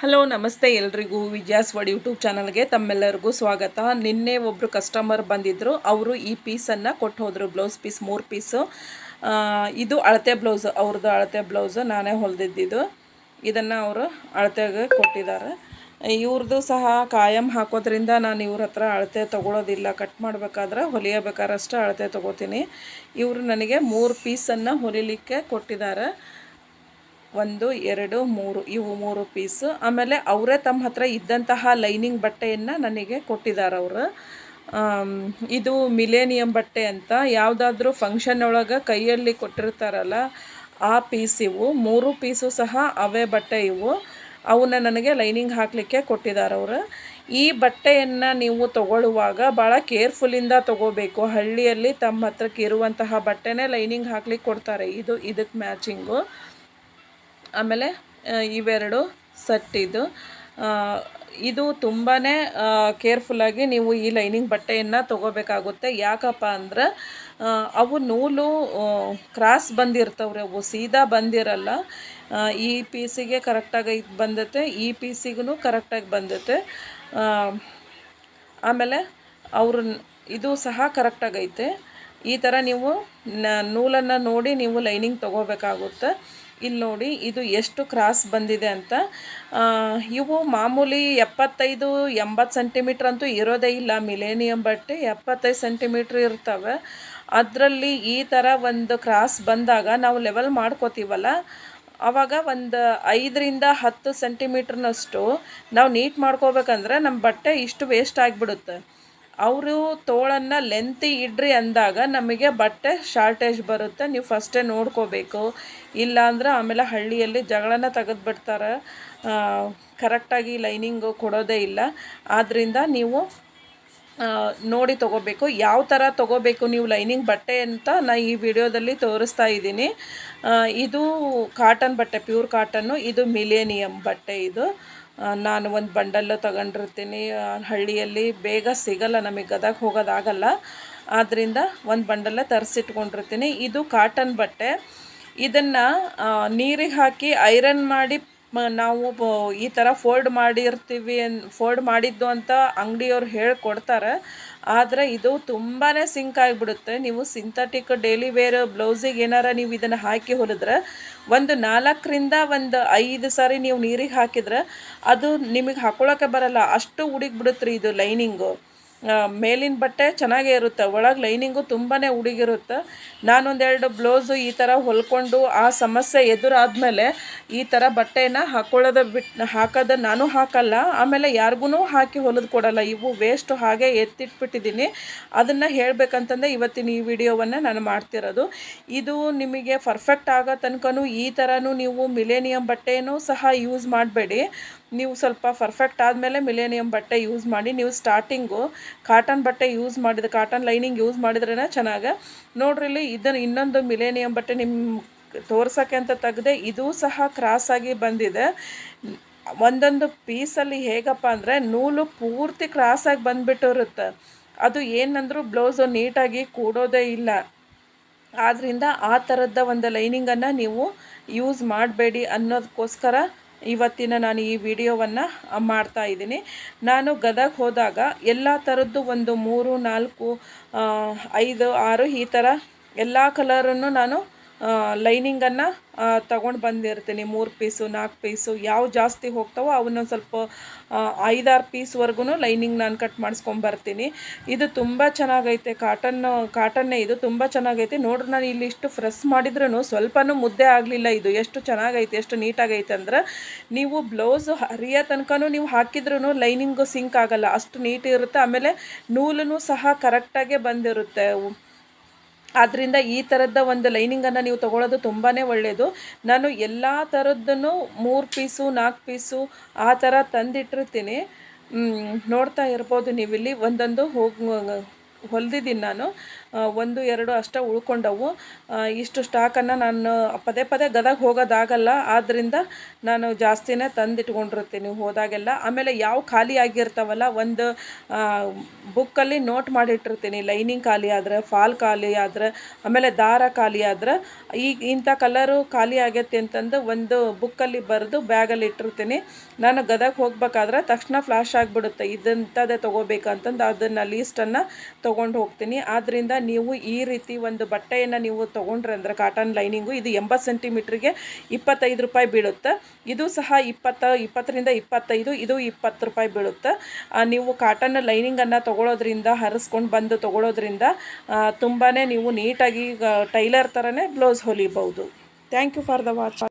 Hello ನಮಸ್ತೆ ಎಲ್ರಿಗೂ ವಿಜಯಾಸ್ word YouTube ಚಾನಲ್ಗೆ ತಮ್ಮೆಲ್ಲರಿಗೂ ಸ್ವಾಗತ. ನಿನ್ನೆ ಒಬ್ಬರು ಕಸ್ಟಮರ್ ಬಂದಿದ್ದರು. ಅವರು ಈ ಪೀಸನ್ನು ಕೊಟ್ಟು ಹೋದರು. Blouse piece 3 piece. ಇದು ಅಳತೆ ಬ್ಲೌಸ್, ಅವ್ರದ್ದು ಅಳತೆ ಬ್ಲೌಸು ನಾನೇ ಹೊಲಿದಿದ್ದು. ಇದನ್ನು ಅವರು ಅಳತೆಗೆ ಕೊಟ್ಟಿದ್ದಾರೆ. ಇವ್ರದ್ದು ಸಹ ಕಾಯಂ ಹಾಕೋದ್ರಿಂದ ನಾನು ಇವ್ರ ಹತ್ರ ಅಳತೆ ತೊಗೊಳೋದಿಲ್ಲ. ಕಟ್ ಮಾಡಬೇಕಾದ್ರೆ ಹೊಲಿಯಬೇಕಾದ್ರಷ್ಟೇ ಅಳತೆ ತೊಗೋತೀನಿ. ಇವರು ನನಗೆ 3 ಪೀಸನ್ನು ಹೊಲಿಲಿಕ್ಕೆ ಕೊಟ್ಟಿದ್ದಾರೆ. 1 2 3 ಇವು 3 ಪೀಸು. ಆಮೇಲೆ ಅವರೇ ತಮ್ಮ ಹತ್ರ ಇದ್ದಂತಹ ಲೈನಿಂಗ್ ಬಟ್ಟೆಯನ್ನು ನನಗೆ ಕೊಟ್ಟಿದ್ದಾರೆ ಅವರು. ಇದು ಮಿಲೇನಿಯಂ ಬಟ್ಟೆ ಅಂತ, ಯಾವುದಾದ್ರೂ ಫಂಕ್ಷನ್ ಒಳಗೆ ಕೈಯಲ್ಲಿ ಕೊಟ್ಟಿರ್ತಾರಲ್ಲ ಆ ಪೀಸ್ ಇವು. 3 ಪೀಸು ಸಹ ಅವೇ ಬಟ್ಟೆ ಇವು. ಅವನ್ನ ನನಗೆ ಲೈನಿಂಗ್ ಹಾಕಲಿಕ್ಕೆ ಕೊಟ್ಟಿದ್ದಾರೆ ಅವರು. ಈ ಬಟ್ಟೆಯನ್ನು ನೀವು ತೊಗೊಳ್ಳುವಾಗ ಭಾಳ ಕೇರ್ಫುಲ್ಲಿಂದ ತೊಗೋಬೇಕು. ಹಳ್ಳಿಯಲ್ಲಿ ತಮ್ಮ ಹತ್ರಕ್ಕೆ ಇರುವಂತಹ ಬಟ್ಟೆನೇ ಲೈನಿಂಗ್ ಹಾಕ್ಲಿಕ್ಕೆ ಕೊಡ್ತಾರೆ. ಇದಕ್ಕೆ ಮ್ಯಾಚಿಂಗು. ಆಮೇಲೆ ಇವೆರಡು ಸೆಟ್ ಇದು ತುಂಬಾ ಕೇರ್ಫುಲ್ಲಾಗಿ ನೀವು ಈ ಲೈನಿಂಗ್ ಬಟ್ಟೆಯನ್ನು ತೊಗೋಬೇಕಾಗುತ್ತೆ. ಯಾಕಪ್ಪ ಅಂದ್ರೆ ಅವು ನೂಲು ಕ್ರಾಸ್ ಬಂದಿರ್ತವ್ರೆ, ಅವು ಸೀದಾ ಬಂದಿರಲ್ಲ. ಈ ಪೀಸಿಗೆ ಕರೆಕ್ಟಾಗಿ ಬಂದತೆ, ಈ ಪೀಸಿಗೂ ಕರೆಕ್ಟಾಗಿ ಬಂದತೆ. ಆಮೇಲೆ ಅವರು ಇದು ಸಹ ಕರೆಕ್ಟಾಗೈತೆ. ಈ ಥರ ನೀವು ನೂಲನ್ನು ನೋಡಿ ನೀವು ಲೈನಿಂಗ್ ತೊಗೋಬೇಕಾಗುತ್ತೆ. ಇಲ್ಲಿ ನೋಡಿ ಇದು ಎಷ್ಟು ಕ್ರಾಸ್ ಬಂದಿದೆ ಅಂತ. ಇವು ಮಾಮೂಲಿ 75-80 ಸೆಂಟಿಮೀಟ್ರ್ ಅಂತೂ ಇರೋದೇ ಇಲ್ಲ. ಮಿಲೇನಿಯಂ ಬಟ್ಟೆ 75 ಸೆಂಟಿಮೀಟ್ರ್ ಇರ್ತವೆ. ಅದರಲ್ಲಿ ಈ ಥರ ಒಂದು ಕ್ರಾಸ್ ಬಂದಾಗ ನಾವು ಲೆವೆಲ್ ಮಾಡ್ಕೋತೀವಲ್ಲ, ಆವಾಗ ಒಂದು 5-10 ಸೆಂಟಿಮೀಟ್ರ್ನಷ್ಟು ನಾವು ನೀಟ್ ಮಾಡ್ಕೋಬೇಕಂದ್ರೆ ನಮ್ಮ ಬಟ್ಟೆ ಇಷ್ಟು ವೇಸ್ಟ್ ಆಗಿಬಿಡುತ್ತೆ. ಅವರು ತೋಳನ್ನು ಲೆಂತಿ ಇಡ್ರಿ ಅಂದಾಗ ನಮಗೆ ಬಟ್ಟೆ ಶಾರ್ಟೇಜ್ ಬರುತ್ತೆ. ನೀವು ಫಸ್ಟೇ ನೋಡ್ಕೋಬೇಕು. ಇಲ್ಲಾಂದ್ರೆ ಆಮೇಲೆ ಹಳ್ಳಿಯಲ್ಲಿ ಜಗಳನ ತೆಗೆದುಬಿಡ್ತಾರೆ. ಕರೆಕ್ಟಾಗಿ ಲೈನಿಂಗು ಕೊಡೋದೇ ಇಲ್ಲ. ಆದ್ದರಿಂದ ನೀವು ನೋಡಿ ತೊಗೋಬೇಕು. ಯಾವ ಥರ ತೊಗೋಬೇಕು ನೀವು ಲೈನಿಂಗ್ ಬಟ್ಟೆ ಅಂತ ನಾನು ಈ ವಿಡಿಯೋದಲ್ಲಿ ತೋರಿಸ್ತಾ ಇದ್ದೀನಿ. ಇದು ಕಾಟನ್ ಬಟ್ಟೆ, ಪ್ಯೂರ್ ಕಾಟನ್ನು. ಇದು ಮಿಲೇನಿಯಂ ಬಟ್ಟೆ. ಇದು ನಾನು ಒಂದು ಬಂಡಲ್ಲು ತಗೊಂಡಿರ್ತೀನಿ. ಹಳ್ಳಿಯಲ್ಲಿ ಬೇಗ ಸಿಗಲ್ಲ, ನಮಗೆ ಗದಗ ಹೋಗೋದಾಗಲ್ಲ. ಆದ್ದರಿಂದ ಒಂದು ಬಂಡಲ್ಲೇ ತರಿಸಿಟ್ಕೊಂಡಿರ್ತೀನಿ. ಇದು ಕಾಟನ್ ಬಟ್ಟೆ. ಇದನ್ನು ನೀರಿಗೆ ಹಾಕಿ ಐರನ್ ಮಾಡಿ ನಾವು ಈ ಥರ ಫೋಲ್ಡ್ ಮಾಡಿದ್ದು ಅಂತ ಅಂಗಡಿಯವ್ರು ಹೇಳ್ಕೊಡ್ತಾರೆ. ಆದರೆ ಇದು ತುಂಬಾ ಸಿಂಕ್ ಆಗಿಬಿಡುತ್ತೆ. ನೀವು ಸಿಂಥೆಟಿಕ್ ಡೈಲಿ ವೇರ್ ಬ್ಲೌಸಿಗೆ ಏನಾರ ನೀವು ಇದನ್ನು ಹಾಕಿ ಹೊಲಿದ್ರೆ ಒಂದು 4ರಿಂದ 5 ಸಾರಿ ನೀವು ನೀರಿಗೆ ಹಾಕಿದ್ರೆ ಅದು ನಿಮಗೆ ಹಾಕ್ಕೊಳ್ಳೋಕ್ಕೆ ಬರಲ್ಲ, ಅಷ್ಟು ಉಡುಗಿಬಿಡುತ್ತೆ ಇದು ಲೈನಿಂಗು. ಮೇಲಿನ ಬಟ್ಟೆ ಚೆನ್ನಾಗೇ ಇರುತ್ತೆ, ಒಳಗೆ ಲೈನಿಂಗು ತುಂಬಾ ಉಡುಗಿರುತ್ತೆ. ನಾನೊಂದೆರಡು ಬ್ಲೌಸು ಈ ಥರ ಹೊಲ್ಕೊಂಡು ಆ ಸಮಸ್ಯೆ ಎದುರಾದಮೇಲೆ ಈ ಥರ ಬಟ್ಟೆನ ಹಾಕೋದು ನಾನು ಹಾಕಲ್ಲ. ಆಮೇಲೆ ಯಾರಿಗೂ ಹಾಕಿ ಹೊಲಿದು ಕೊಡಲ್ಲ. ಇವು ವೇಸ್ಟು ಹಾಗೆ ಎತ್ತಿಟ್ಬಿಟ್ಟಿದ್ದೀನಿ. ಅದನ್ನು ಹೇಳಬೇಕಂತಂದರೆ ಇವತ್ತಿನ ಈ ವಿಡಿಯೋವನ್ನು ನಾನು ಮಾಡ್ತಿರೋದು. ಇದು ನಿಮಗೆ ಪರ್ಫೆಕ್ಟ್ ಆಗೋ ತನಕನೂ ಈ ಥರನೂ ನೀವು ಮಿಲೇನಿಯಂ ಬಟ್ಟೆನೂ ಸಹ ಯೂಸ್ ಮಾಡಬೇಡಿ. ನೀವು ಸ್ವಲ್ಪ ಪರ್ಫೆಕ್ಟ್ ಆದಮೇಲೆ ಮಿಲೇನಿಯಂ ಬಟ್ಟೆ ಯೂಸ್ ಮಾಡಿ. ನೀವು ಸ್ಟಾರ್ಟಿಂಗು ಕಾಟನ್ ಬಟ್ಟೆ ಕಾಟನ್ ಲೈನಿಂಗ್ ಯೂಸ್ ಮಾಡಿದ್ರೇ ಚೆನ್ನಾಗಿ. ನೋಡ್ರಿ ಇಲ್ಲಿ ಇದನ್ನು ಇನ್ನೊಂದು ಮಿಲೇನಿಯಂ ಬಟ್ಟೆ ನಿಮ್ಮ ತೋರ್ಸೋಕ್ಕೆ ಅಂತ ತೆಗೆದೆ. ಇದೂ ಸಹ ಕ್ರಾಸಾಗಿ ಬಂದಿದೆ. ಒಂದೊಂದು ಪೀಸಲ್ಲಿ ಹೇಗಪ್ಪ ಅಂದರೆ ನೂಲು ಪೂರ್ತಿ ಕ್ರಾಸಾಗಿ ಬಂದುಬಿಟ್ಟಿರುತ್ತೆ. ಅದು ಏನಂದರೂ ಬ್ಲೌಸು ನೀಟಾಗಿ ಕೂಡೋದೇ ಇಲ್ಲ. ಆದ್ದರಿಂದ ಆ ಥರದ ಒಂದು ಲೈನಿಂಗನ್ನು ನೀವು ಯೂಸ್ ಮಾಡಬೇಡಿ ಅನ್ನೋದಕ್ಕೋಸ್ಕರ ಇವತ್ತಿನ ನಾನು ಈ ವಿಡಿಯೋವನ್ನು ಮಾಡ್ತಾ ಇದ್ದೀನಿ. ನಾನು ಗದಗ ಹೋದಾಗ ಎಲ್ಲ ಥರದ್ದು ಒಂದು 3, 4, 5, 6 ಈ ಥರ ಎಲ್ಲ ಕಲರನ್ನು ನಾನು ಲೈನಿಂಗನ್ನು ತಗೊಂಡು ಬಂದಿರ್ತೀನಿ. 3 ಪೀಸು 4 ಪೀಸು ಯಾವ ಜಾಸ್ತಿ ಹೋಗ್ತಾವೋ ಅವನ್ನೊಂದು ಸ್ವಲ್ಪ 5-6 ಪೀಸ್ವರೆಗೂ ಲೈನಿಂಗ್ ನಾನು ಕಟ್ ಮಾಡಿಸ್ಕೊಂಬರ್ತೀನಿ. ಇದು ತುಂಬ ಚೆನ್ನಾಗೈತೆ. ಕಾಟನ್ನೇ ಇದು ತುಂಬ ಚೆನ್ನಾಗೈತೆ. ನೋಡ್ರಿ ನಾನು ಇಲ್ಲಿ ಇಷ್ಟು ಫ್ರೆಸ್ ಮಾಡಿದ್ರೂ ಸ್ವಲ್ಪನೂ ಮುದ್ದೆ ಆಗಲಿಲ್ಲ. ಇದು ಎಷ್ಟು ಚೆನ್ನಾಗೈತೆ, ಎಷ್ಟು ನೀಟಾಗೈತೆ ಅಂದ್ರೆ ನೀವು ಬ್ಲೌಸು ಹರಿಯೋ ತನಕನೂ ನೀವು ಹಾಕಿದ್ರೂ ಲೈನಿಂಗು ಸಿಂಕ್ ಆಗಲ್ಲ, ಅಷ್ಟು ನೀಟ್ ಇರುತ್ತೆ. ಆಮೇಲೆ ನೂಲೂ ಸಹ ಕರೆಕ್ಟಾಗೆ ಬಂದಿರುತ್ತೆ. ಆದ್ದರಿಂದ ಈ ಥರದ ಒಂದು ಲೈನಿಂಗನ್ನು ನೀವು ತೊಗೊಳ್ಳೋದು ತುಂಬಾ ಒಳ್ಳೆಯದು. ನಾನು ಎಲ್ಲ ಥರದ್ದನ್ನು 3 ಪೀಸು 4 ಪೀಸು ಆ ಥರ ತಂದಿಟ್ಟಿರ್ತೀನಿ. ನೋಡ್ತಾ ಇರ್ಬೋದು ನೀವಿಲ್ಲಿ ಒಂದೊಂದು ಹೊಲ್ದಿದ್ದೀನಿ ನಾನು. ಒಂದು ಎರಡು ಅಷ್ಟೇ ಉಳ್ಕೊಂಡವು. ಇಷ್ಟು ಸ್ಟಾಕನ್ನು ನಾನು ಪದೇ ಪದೇ ಗದಗ ಹೋಗೋದಾಗಲ್ಲ, ಆದ್ದರಿಂದ ನಾನು ಜಾಸ್ತಿನೇ ತಂದಿಟ್ಕೊಂಡಿರ್ತೀನಿ ಹೋದಾಗೆಲ್ಲ. ಆಮೇಲೆ ಯಾವ ಖಾಲಿ ಆಗಿರ್ತಾವಲ್ಲ, ಒಂದು ಬುಕ್ಕಲ್ಲಿ ನೋಟ್ ಮಾಡಿಟ್ಟಿರ್ತೀನಿ. ಲೈನಿಂಗ್ ಖಾಲಿ ಆದ್ರೆ, ಫಾಲ್ ಖಾಲಿ ಆದ್ರೆ, ಆಮೇಲೆ ದಾರ ಖಾಲಿ ಆದ್ರೆ, ಈಗ ಇಂಥ ಕಲರು ಖಾಲಿ ಆಗೈತಿ ಅಂತಂದು ಒಂದು ಬುಕ್ಕಲ್ಲಿ ಬರೆದು ಬ್ಯಾಗಲ್ಲಿ ಇಟ್ಟಿರ್ತೀನಿ. ನಾನು ಗದಗ ಹೋಗ್ಬೇಕಾದ್ರೆ ತಕ್ಷಣ ಫ್ಲಾಶ್ ಆಗಿಬಿಡುತ್ತೆ, ಇದಂಥದ್ದೇ ತೊಗೋಬೇಕಂತಂದು ಅದನ್ನು ಲೀಸ್ಟನ್ನು ತೊಗೊಂಡು ಹೋಗ್ತೀನಿ. ಆದ್ದರಿಂದ ನೀವು ಈ ರೀತಿ ಒಂದು ಬಟ್ಟೆಯನ್ನು ನೀವು ತೊಗೊಂಡ್ರೆ ಅಂದರೆ ಕಾಟನ್ ಲೈನಿಂಗು, ಇದು 80 ಸೆಂಟಿಮೀಟ್ರಿಗೆ 25 ರೂಪಾಯಿ ಬೀಳುತ್ತೆ. ಇದು ಸಹ 20ರಿಂದ 25, ಇದು 20 ರೂಪಾಯಿ ಬೀಳುತ್ತೆ. ನೀವು ಕಾಟನ್ ಲೈನಿಂಗನ್ನು ತೊಗೊಳೋದ್ರಿಂದ, ಹರಿಸ್ಕೊಂಡು ಬಂದು ತೊಗೊಳೋದ್ರಿಂದ ತುಂಬಾ ನೀವು ನೀಟಾಗಿ ಟೈಲರ್ ಥರನೇ ಬ್ಲೌಸ್ ಹೊಲಿಬೋದು. Thank you for the watch.